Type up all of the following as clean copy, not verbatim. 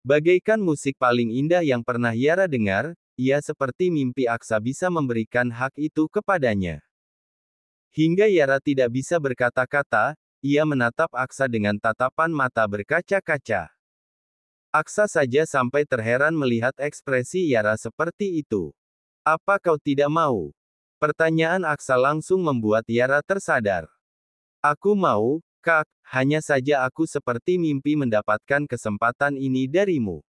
Bagaikan musik paling indah yang pernah Yara dengar, ia seperti mimpi Aksa bisa memberikan hak itu kepadanya. Hingga Yara tidak bisa berkata-kata, ia menatap Aksa dengan tatapan mata berkaca-kaca. Aksa saja sampai terheran melihat ekspresi Yara seperti itu. Apa kau tidak mau? Pertanyaan Aksa langsung membuat Yara tersadar. Aku mau, Kak, hanya saja aku seperti mimpi mendapatkan kesempatan ini darimu.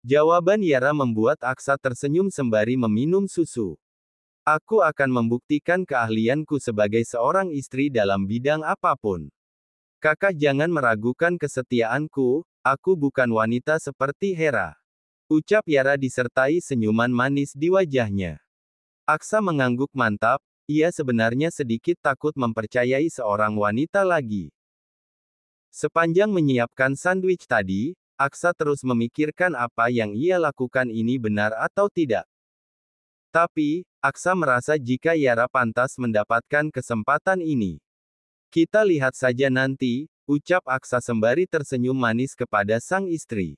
Jawaban Yara membuat Aksa tersenyum sembari meminum susu. Aku akan membuktikan keahlianku sebagai seorang istri dalam bidang apapun. Kakak jangan meragukan kesetiaanku, aku bukan wanita seperti Hera. Ucap Yara disertai senyuman manis di wajahnya. Aksa mengangguk mantap, ia sebenarnya sedikit takut mempercayai seorang wanita lagi. Sepanjang menyiapkan sandwich tadi, Aksa terus memikirkan apa yang ia lakukan ini benar atau tidak. Tapi, Aksa merasa jika Yara pantas mendapatkan kesempatan ini. Kita lihat saja nanti, ucap Aksa sembari tersenyum manis kepada sang istri.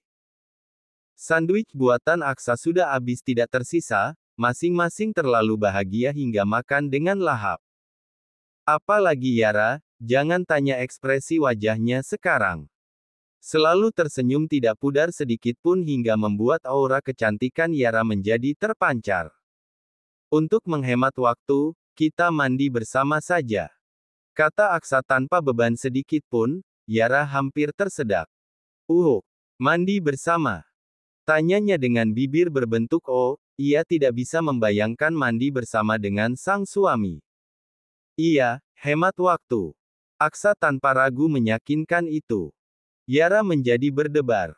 Sandwich buatan Aksa sudah habis tidak tersisa, masing-masing terlalu bahagia hingga makan dengan lahap. Apalagi Yara, jangan tanya ekspresi wajahnya sekarang. Selalu tersenyum tidak pudar sedikit pun hingga membuat aura kecantikan Yara menjadi terpancar. Untuk menghemat waktu, kita mandi bersama saja. Kata Aksa tanpa beban sedikit pun, Yara hampir tersedak. Mandi bersama. Tanyanya dengan bibir berbentuk O, ia tidak bisa membayangkan mandi bersama dengan sang suami. Iya, hemat waktu. Aksa tanpa ragu meyakinkan itu. Yara menjadi berdebar.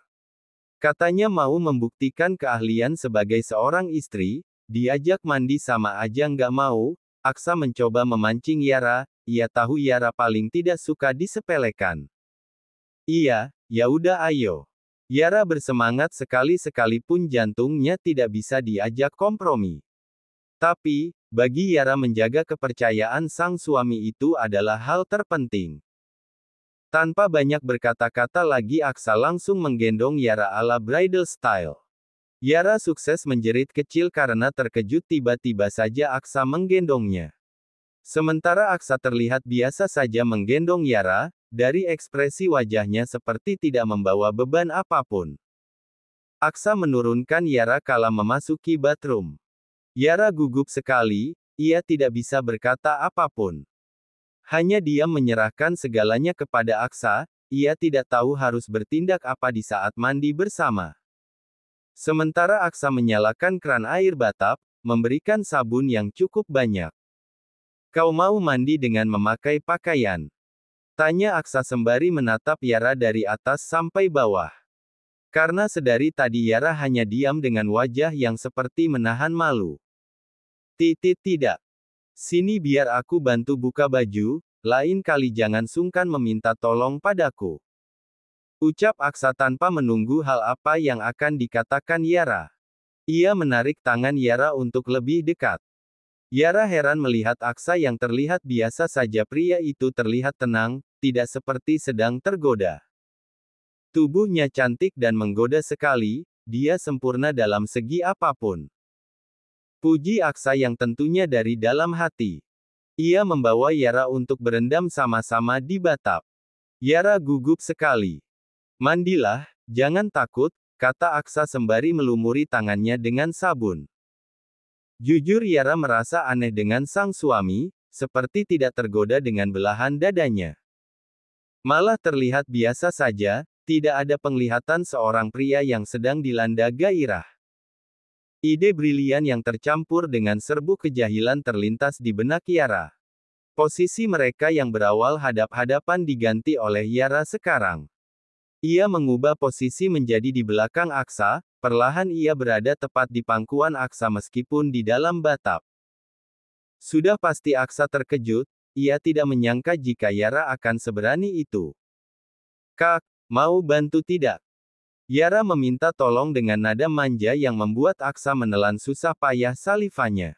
Katanya mau membuktikan keahlian sebagai seorang istri, diajak mandi sama aja nggak mau. Aksa mencoba memancing Yara, ia tahu Yara paling tidak suka disepelekan. Iya, ya udah ayo. Yara bersemangat sekali sekalipun jantungnya tidak bisa diajak kompromi. Tapi, bagi Yara menjaga kepercayaan sang suami itu adalah hal terpenting. Tanpa banyak berkata-kata lagi Aksa langsung menggendong Yara ala bridal style. Yara sukses menjerit kecil karena terkejut tiba-tiba saja Aksa menggendongnya. Sementara Aksa terlihat biasa saja menggendong Yara, dari ekspresi wajahnya seperti tidak membawa beban apapun. Aksa menurunkan Yara kala memasuki bathroom. Yara gugup sekali, ia tidak bisa berkata apapun. Hanya diam menyerahkan segalanya kepada Aksa, ia tidak tahu harus bertindak apa di saat mandi bersama. Sementara Aksa menyalakan keran air batap, memberikan sabun yang cukup banyak. Kau mau mandi dengan memakai pakaian? Tanya Aksa sembari menatap Yara dari atas sampai bawah. Karena sedari tadi Yara hanya diam dengan wajah yang seperti menahan malu. Tidak. Sini biar aku bantu buka baju, lain kali jangan sungkan meminta tolong padaku. Ucap Aksa tanpa menunggu hal apa yang akan dikatakan Yara. Ia menarik tangan Yara untuk lebih dekat. Yara heran melihat Aksa yang terlihat biasa saja. Pria itu terlihat tenang, tidak seperti sedang tergoda. Tubuhnya cantik dan menggoda sekali, dia sempurna dalam segi apapun. Puji Aksa yang tentunya dari dalam hati. Ia membawa Yara untuk berendam sama-sama di batap. Yara gugup sekali. Mandilah, jangan takut, kata Aksa sembari melumuri tangannya dengan sabun. Jujur Yara merasa aneh dengan sang suami, seperti tidak tergoda dengan belahan dadanya. Malah terlihat biasa saja, tidak ada penglihatan seorang pria yang sedang dilanda gairah. Ide brilian yang tercampur dengan serbuk kejahilan terlintas di benak Yara. Posisi mereka yang berawal hadap-hadapan diganti oleh Yara sekarang. Ia mengubah posisi menjadi di belakang Aksa, perlahan ia berada tepat di pangkuan Aksa meskipun di dalam batap. Sudah pasti Aksa terkejut, ia tidak menyangka jika Yara akan seberani itu. Kak, mau bantu tidak? Yara meminta tolong dengan nada manja yang membuat Aksa menelan susah payah salivanya.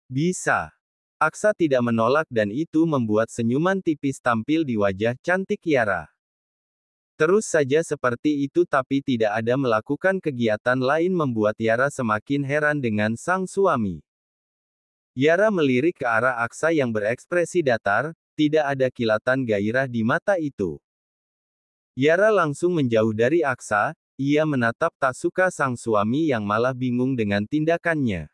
Bisa. Aksa tidak menolak dan itu membuat senyuman tipis tampil di wajah cantik Yara. Terus saja seperti itu tapi tidak ada melakukan kegiatan lain membuat Yara semakin heran dengan sang suami. Yara melirik ke arah Aksa yang berekspresi datar, tidak ada kilatan gairah di mata itu. Yara langsung menjauh dari Aksa, ia menatap tak suka sang suami yang malah bingung dengan tindakannya.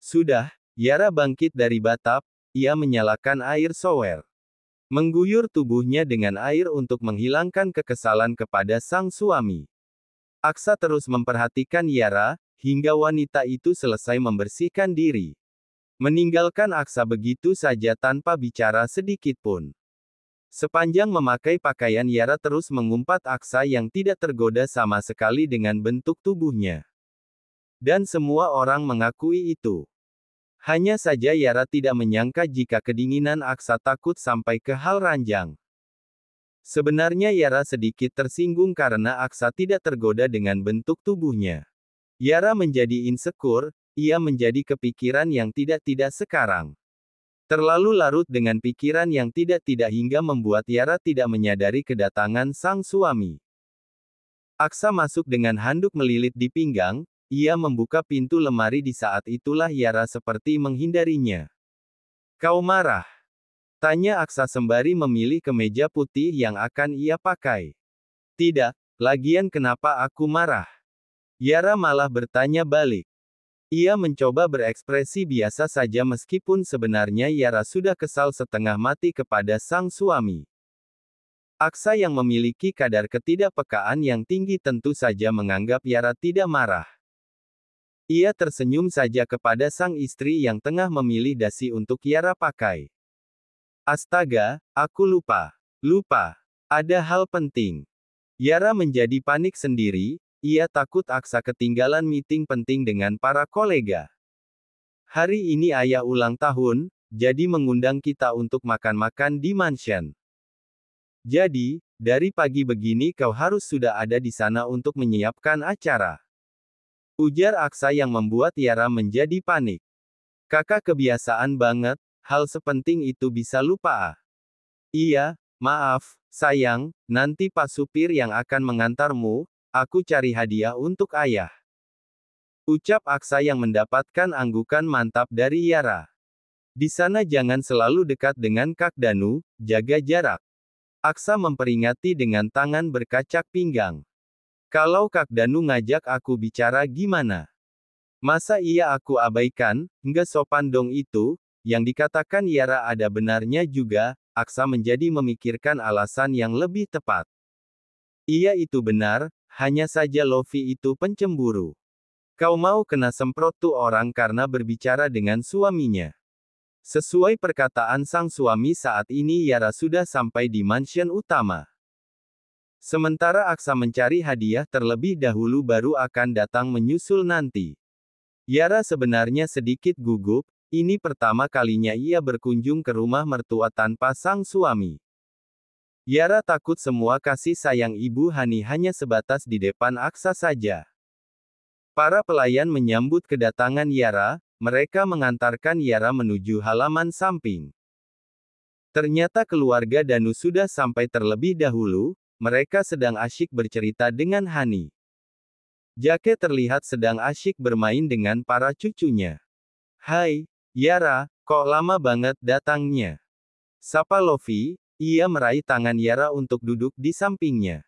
Sudah, Yara bangkit dari batap, ia menyalakan air shower. Mengguyur tubuhnya dengan air untuk menghilangkan kekesalan kepada sang suami. Aksa terus memperhatikan Yara, hingga wanita itu selesai membersihkan diri. Meninggalkan Aksa begitu saja tanpa bicara sedikit pun. Sepanjang memakai pakaian Yara terus mengumpat Aksa yang tidak tergoda sama sekali dengan bentuk tubuhnya. Dan semua orang mengakui itu. Hanya saja Yara tidak menyangka jika kedinginan Aksa takut sampai ke hal ranjang. Sebenarnya Yara sedikit tersinggung karena Aksa tidak tergoda dengan bentuk tubuhnya. Yara menjadi insecure, ia menjadi kepikiran yang tidak-tidak sekarang. Terlalu larut dengan pikiran yang tidak-tidak hingga membuat Yara tidak menyadari kedatangan sang suami. Aksa masuk dengan handuk melilit di pinggang, ia membuka pintu lemari di saat itulah Yara seperti menghindarinya. "Kau marah?" tanya Aksa sembari memilih kemeja putih yang akan ia pakai. "Tidak, lagian kenapa aku marah?" Yara malah bertanya balik. Ia mencoba berekspresi biasa saja meskipun sebenarnya Yara sudah kesal setengah mati kepada sang suami. Aksa yang memiliki kadar ketidakpekaan yang tinggi tentu saja menganggap Yara tidak marah. Ia tersenyum saja kepada sang istri yang tengah memilih dasi untuk Yara pakai. "Astaga, aku lupa. Ada hal penting." Yara menjadi panik sendiri. Ia takut Aksa ketinggalan meeting penting dengan para kolega. "Hari ini ayah ulang tahun, jadi mengundang kita untuk makan-makan di mansion. Jadi, dari pagi begini kau harus sudah ada di sana untuk menyiapkan acara." Ujar Aksa yang membuat Yara menjadi panik. "Kakak kebiasaan banget, hal sepenting itu bisa lupa ah." "Iya, maaf, sayang, nanti Pak supir yang akan mengantarmu. Aku cari hadiah untuk ayah." Ucap Aksa yang mendapatkan anggukan mantap dari Yara. "Di sana jangan selalu dekat dengan Kak Danu, jaga jarak." Aksa memperingati dengan tangan berkacak pinggang. "Kalau Kak Danu ngajak aku bicara gimana? Masa iya aku abaikan, nggak sopan dong itu." Yang dikatakan Yara ada benarnya juga, Aksa menjadi memikirkan alasan yang lebih tepat. Iya itu benar, hanya saja Lofi itu pencemburu. Kau mau kena semprot tuh orang karena berbicara dengan suaminya. Sesuai perkataan sang suami saat ini Yara sudah sampai di mansion utama. Sementara Aksa mencari hadiah terlebih dahulu baru akan datang menyusul nanti. Yara sebenarnya sedikit gugup, ini pertama kalinya ia berkunjung ke rumah mertua tanpa sang suami. Yara takut semua kasih sayang Ibu Hani hanya sebatas di depan Aksa saja. Para pelayan menyambut kedatangan Yara, mereka mengantarkan Yara menuju halaman samping. Ternyata keluarga Danu sudah sampai terlebih dahulu, mereka sedang asyik bercerita dengan Hani. Jake terlihat sedang asyik bermain dengan para cucunya. "Hai, Yara, kok lama banget datangnya?" sapa Lofi. Ia meraih tangan Yara untuk duduk di sampingnya.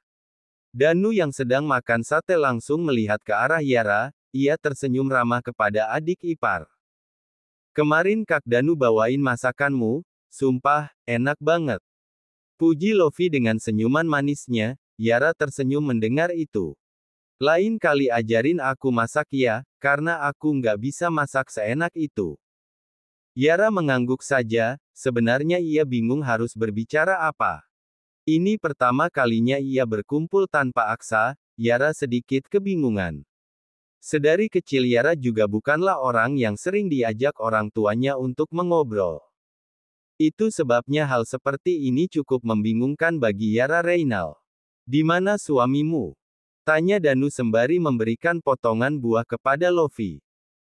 Danu yang sedang makan sate langsung melihat ke arah Yara, ia tersenyum ramah kepada adik ipar. "Kemarin Kak Danu bawain masakanmu, sumpah, enak banget." Puji Lofi dengan senyuman manisnya. Yara tersenyum mendengar itu. "Lain kali ajarin aku masak ya, karena aku nggak bisa masak seenak itu." Yara mengangguk saja, sebenarnya ia bingung harus berbicara apa. Ini pertama kalinya ia berkumpul tanpa Aksa, Yara sedikit kebingungan. Sedari kecil Yara juga bukanlah orang yang sering diajak orang tuanya untuk mengobrol. Itu sebabnya hal seperti ini cukup membingungkan bagi Yara Reynal. "Di mana suamimu?" tanya Danu sembari memberikan potongan buah kepada Lofi.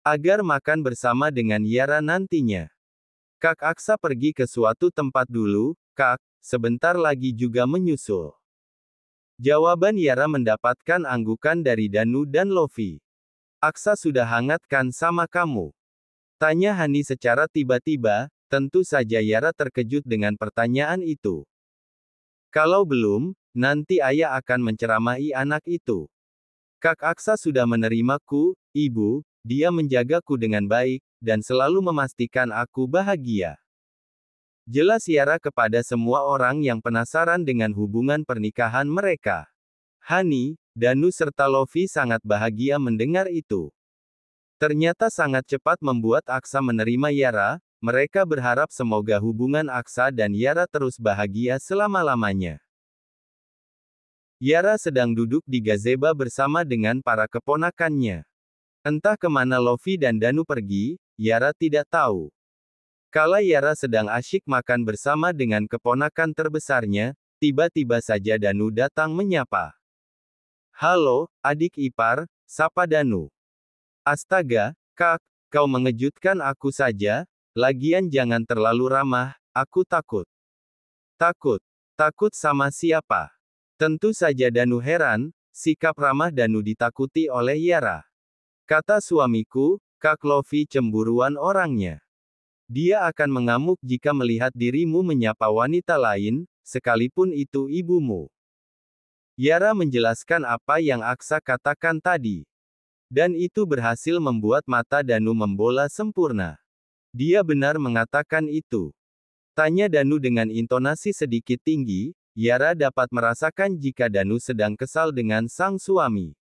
Agar makan bersama dengan Yara nantinya. "Kak Aksa pergi ke suatu tempat dulu, Kak, sebentar lagi juga menyusul." Jawaban Yara mendapatkan anggukan dari Danu dan Luffy. Aksa sudah hangat kan sama kamu? Tanya Hani secara tiba-tiba, tentu saja Yara terkejut dengan pertanyaan itu. Kalau belum, nanti ayah akan menceramahi anak itu. Kak Aksa sudah menerimaku, ibu, dia menjagaku dengan baik, dan selalu memastikan aku bahagia. Jelas Yara kepada semua orang yang penasaran dengan hubungan pernikahan mereka. Hani, Danu serta Luffy sangat bahagia mendengar itu. Ternyata sangat cepat membuat Aksa menerima Yara, mereka berharap semoga hubungan Aksa dan Yara terus bahagia selama-lamanya. Yara sedang duduk di gazebo bersama dengan para keponakannya. Entah kemana Luffy dan Danu pergi, Yara tidak tahu. Kala Yara sedang asyik makan bersama dengan keponakan terbesarnya, tiba-tiba saja Danu datang menyapa. Halo, adik ipar, sapa Danu. Astaga, Kak, kau mengejutkan aku saja, lagian jangan terlalu ramah, aku takut. Takut? Takut sama siapa? Tentu saja Danu heran, sikap ramah Danu ditakuti oleh Yara. Kata suamiku, Kak Luffy cemburuan orangnya. Dia akan mengamuk jika melihat dirimu menyapa wanita lain, sekalipun itu ibumu. Yara menjelaskan apa yang Aksa katakan tadi. Dan itu berhasil membuat mata Danu membola sempurna. Dia benar mengatakan itu. Tanya Danu dengan intonasi sedikit tinggi, Yara dapat merasakan jika Danu sedang kesal dengan sang suami.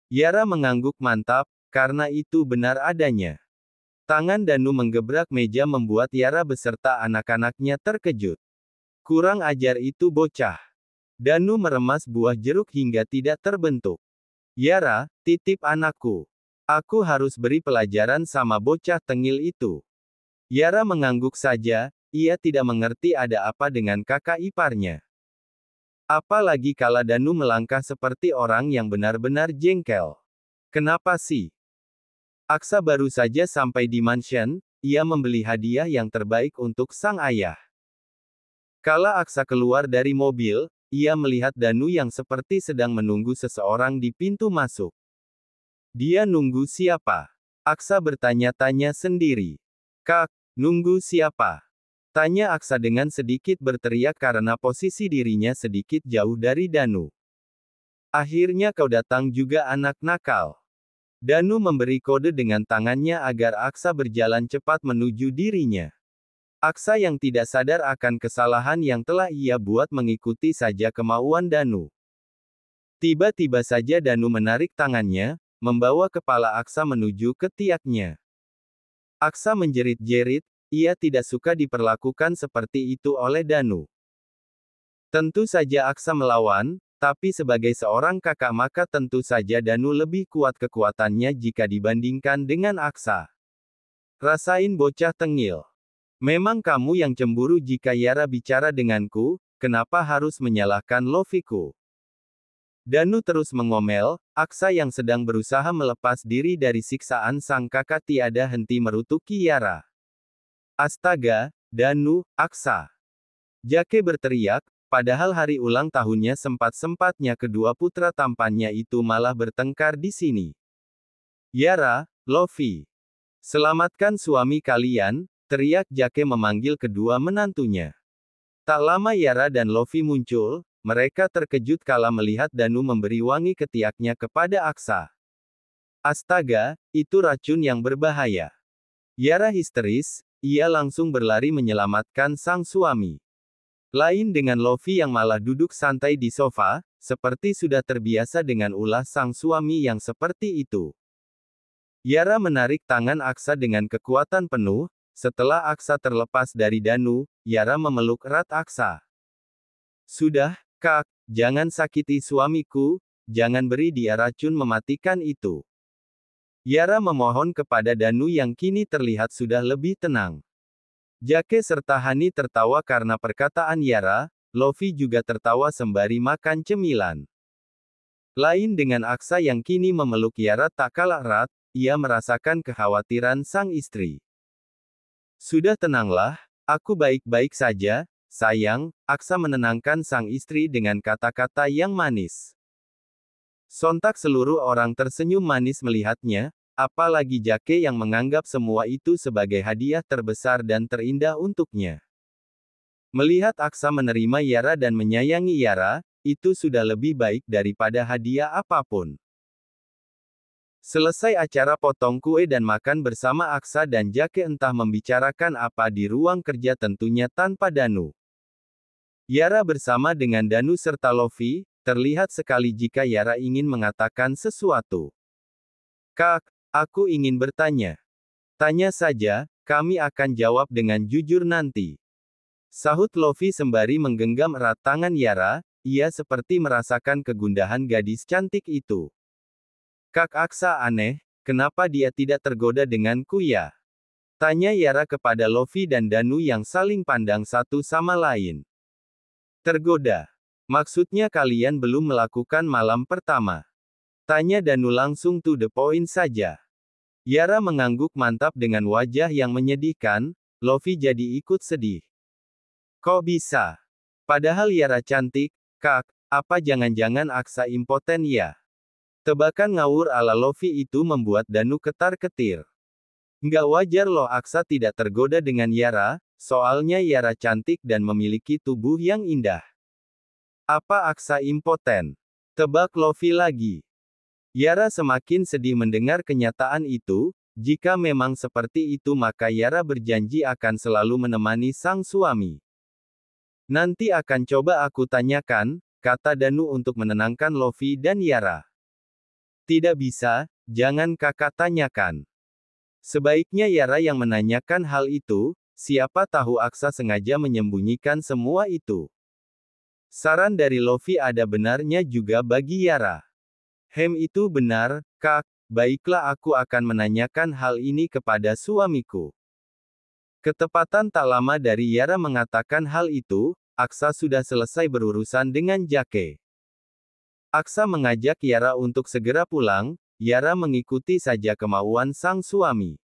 Yara mengangguk mantap, karena itu benar adanya. Tangan Danu menggebrak meja membuat Yara beserta anak-anaknya terkejut. Kurang ajar itu bocah. Danu meremas buah jeruk hingga tidak terbentuk. Yara, titip anakku. Aku harus beri pelajaran sama bocah tengil itu. Yara mengangguk saja, ia tidak mengerti ada apa dengan kakak iparnya. Apalagi kala Danu melangkah seperti orang yang benar-benar jengkel. Kenapa sih? Aksa baru saja sampai di mansion, ia membeli hadiah yang terbaik untuk sang ayah. Kala Aksa keluar dari mobil, ia melihat Danu yang seperti sedang menunggu seseorang di pintu masuk. Dia nunggu siapa? Aksa bertanya-tanya sendiri. Kak, nunggu siapa? Tanya Aksa dengan sedikit berteriak karena posisi dirinya sedikit jauh dari Danu. Akhirnya kau datang juga anak nakal. Danu memberi kode dengan tangannya agar Aksa berjalan cepat menuju dirinya. Aksa yang tidak sadar akan kesalahan yang telah ia buat mengikuti saja kemauan Danu. Tiba-tiba saja Danu menarik tangannya, membawa kepala Aksa menuju ketiaknya. Aksa menjerit-jerit, ia tidak suka diperlakukan seperti itu oleh Danu. Tentu saja Aksa melawan, tapi sebagai seorang kakak maka tentu saja Danu lebih kuat kekuatannya jika dibandingkan dengan Aksa. Rasain bocah tengil. Memang kamu yang cemburu jika Yara bicara denganku, kenapa harus menyalahkan Luffy-ku? Danu terus mengomel, Aksa yang sedang berusaha melepas diri dari siksaan sang kakak tiada henti merutuki Yara. Astaga, Danu, Aksa. Jake berteriak, padahal hari ulang tahunnya sempat-sempatnya kedua putra tampannya itu malah bertengkar di sini. Yara, Luffy. Selamatkan suami kalian, teriak Jake memanggil kedua menantunya. Tak lama Yara dan Luffy muncul, mereka terkejut kala melihat Danu memberi wangi ketiaknya kepada Aksa. Astaga, itu racun yang berbahaya. Yara histeris, ia langsung berlari menyelamatkan sang suami. Lain dengan Luffy yang malah duduk santai di sofa, seperti sudah terbiasa dengan ulah sang suami yang seperti itu. Yara menarik tangan Aksa dengan kekuatan penuh, setelah Aksa terlepas dari Danu, Yara memeluk erat Aksa. Sudah, Kak, jangan sakiti suamiku, jangan beri dia racun mematikan itu. Yara memohon kepada Danu yang kini terlihat sudah lebih tenang. Jake serta Hani tertawa karena perkataan Yara, Luffy juga tertawa sembari makan cemilan. Lain dengan Aksa yang kini memeluk Yara tak kalah erat, ia merasakan kekhawatiran sang istri. Sudah tenanglah, aku baik-baik saja, sayang, Aksa menenangkan sang istri dengan kata-kata yang manis. Sontak seluruh orang tersenyum manis melihatnya, apalagi Jake yang menganggap semua itu sebagai hadiah terbesar dan terindah untuknya. Melihat Aksa menerima Yara dan menyayangi Yara, itu sudah lebih baik daripada hadiah apapun. Selesai acara potong kue dan makan bersama Aksa dan Jake entah membicarakan apa di ruang kerja tentunya tanpa Danu. Yara bersama dengan Danu serta Lofi, terlihat sekali jika Yara ingin mengatakan sesuatu. Kak, aku ingin bertanya. Tanya saja, kami akan jawab dengan jujur nanti. Sahut Lofi sembari menggenggam erat tangan Yara, ia seperti merasakan kegundahan gadis cantik itu. Kak Aksa aneh, kenapa dia tidak tergoda denganku ya? Tanya Yara kepada Lofi dan Danu yang saling pandang satu sama lain. Tergoda? Maksudnya kalian belum melakukan malam pertama? Tanya Danu langsung to the point saja. Yara mengangguk mantap dengan wajah yang menyedihkan, Lofi jadi ikut sedih. Kok bisa? Padahal Yara cantik, Kak, apa jangan-jangan Aksa impoten ya? Tebakan ngawur ala Lofi itu membuat Danu ketar-ketir. Nggak wajar loh Aksa tidak tergoda dengan Yara, soalnya Yara cantik dan memiliki tubuh yang indah. Apa Aksa impoten? Tebak Lofi lagi. Yara semakin sedih mendengar kenyataan itu, jika memang seperti itu maka Yara berjanji akan selalu menemani sang suami. Nanti akan coba aku tanyakan, kata Danu untuk menenangkan Lofi dan Yara. Tidak bisa, jangan kakak tanyakan. Sebaiknya Yara yang menanyakan hal itu, siapa tahu Aksa sengaja menyembunyikan semua itu. Saran dari Lofi ada benarnya juga bagi Yara. Itu benar, Kak, baiklah aku akan menanyakan hal ini kepada suamiku. Ketepatan tak lama dari Yara mengatakan hal itu, Aksa sudah selesai berurusan dengan Jake. Aksa mengajak Yara untuk segera pulang, Yara mengikuti saja kemauan sang suami.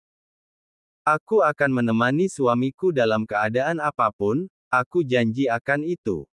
Aku akan menemani suamiku dalam keadaan apapun, aku janji akan itu.